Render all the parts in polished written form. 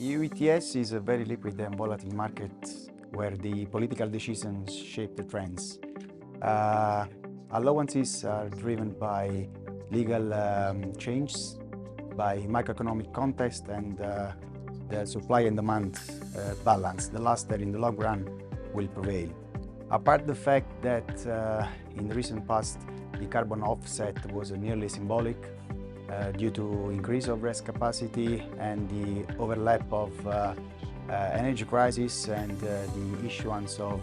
EU ETS is a very liquid and volatile market where the political decisions shape the trends. Allowances are driven by legal changes, by macroeconomic context and the supply and demand balance. The latter in the long run will prevail. Apart the fact that in the recent past the carbon offset was nearly symbolic due to increase of RES capacity and the overlap of energy crisis and the issuance of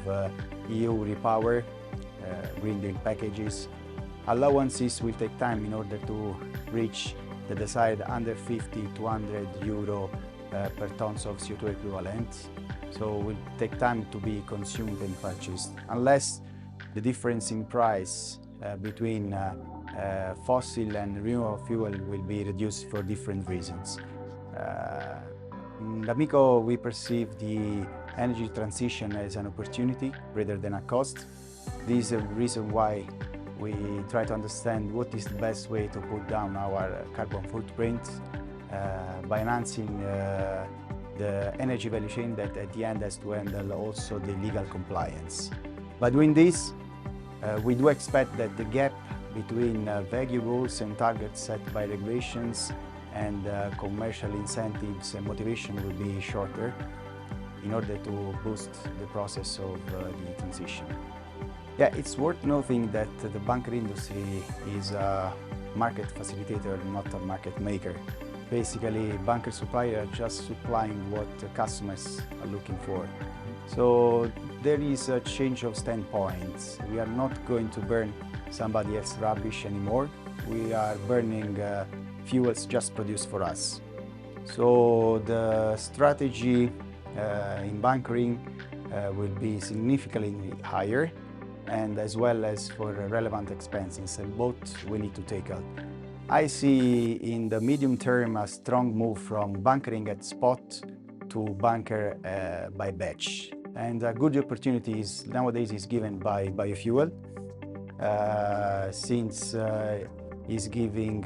EU Repower Green Deal packages, allowances will take time in order to reach the desired under 50 to 100 euro per tons of CO2 equivalent. So it will take time to be consumed and purchased, unless the difference in price between fossil and renewable fuel will be reduced for different reasons. In D'Amico, we perceive the energy transition as an opportunity rather than a cost. This is the reason why we try to understand what is the best way to put down our carbon footprint by enhancing the energy value chain that at the end has to handle also the legal compliance. By doing this, we do expect that the gap between vague goals and targets set by regulations and commercial incentives and motivation will be shorter in order to boost the process of the transition. Yeah, it's worth noting that the bunker industry is a market facilitator, not a market maker. Basically, bunker suppliers are just supplying what the customers are looking for. So there is a change of standpoint. We are not going to burn somebody else's rubbish anymore. We are burning fuels just produced for us. So the strategy in bunkering will be significantly higher, and as well as for relevant expenses, and both we need to take out. I see in the medium term a strong move from bunkering at spot to bunker by batch. And a good opportunity nowadays is given by biofuel, since it's giving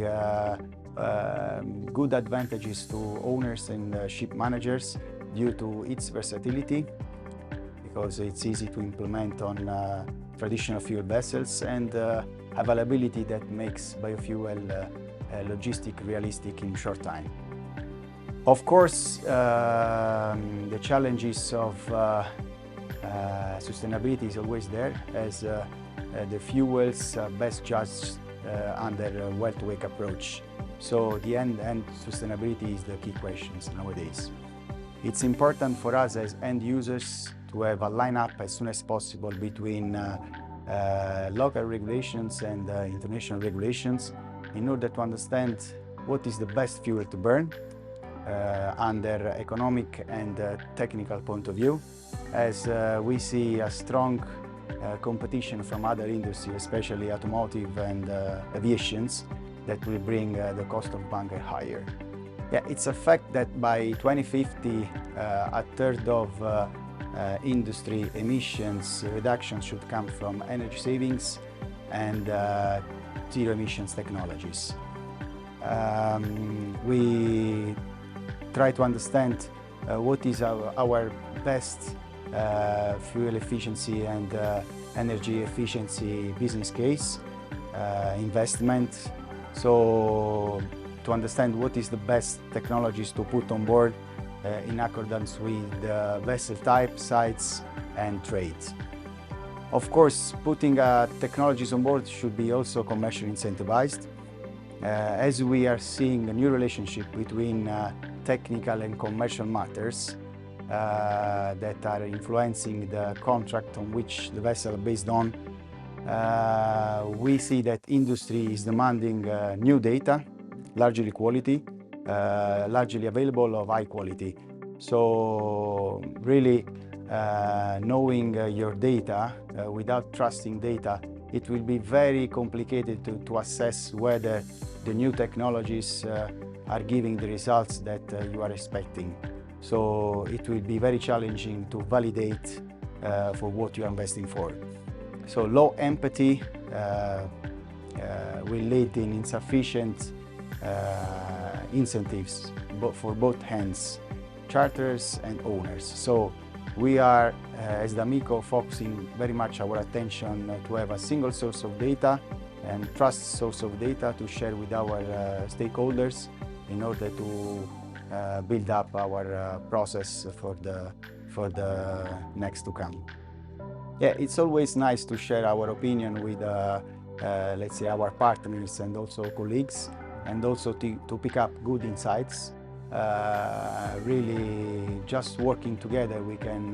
good advantages to owners and ship managers due to its versatility, because it's easy to implement on traditional fuel vessels, and availability that makes biofuel logistic realistic in short time. Of course, the challenges of sustainability is always there, as the fuels are best judged under a well-to-wake approach. So the end sustainability is the key questions nowadays. It's important for us as end users to have a lineup as soon as possible between local regulations and international regulations in order to understand what is the best fuel to burn under economic and technical point of view, as we see a strong competition from other industries, especially automotive and aviations, that will bring the cost of bunker higher. Yeah, it's a fact that by 2050, a third of industry emissions reduction should come from energy savings and zero emissions technologies. We try to understand what is our best fuel efficiency and energy efficiency business case, investment. So to understand what is the best technologies to put on board in accordance with the vessel type, size and trade. Of course, putting technologies on board should be also commercially incentivized, as we are seeing a new relationship between technical and commercial matters that are influencing the contract on which the vessel is based on. We see that industry is demanding new data, largely quality, largely available of high quality. So really knowing your data without trusting data, it will be very complicated to assess whether the new technologies are giving the results that you are expecting. So it will be very challenging to validate for what you are investing for. So low empathy will lead in insufficient incentives for both hands charterers and owners. So we are, as D'Amico, focusing very much our attention to have a single source of data and trust source of data to share with our stakeholders in order to build up our process for the next to come. Yeah, it's always nice to share our opinion with, let's say, our partners and also colleagues, and also to pick up good insights. Really, just working together, we can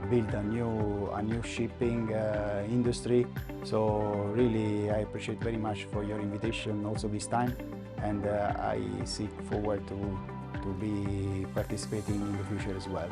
build a new shipping industry. So really, I appreciate very much for your invitation also this time, and I seek forward to be participating in the future as well.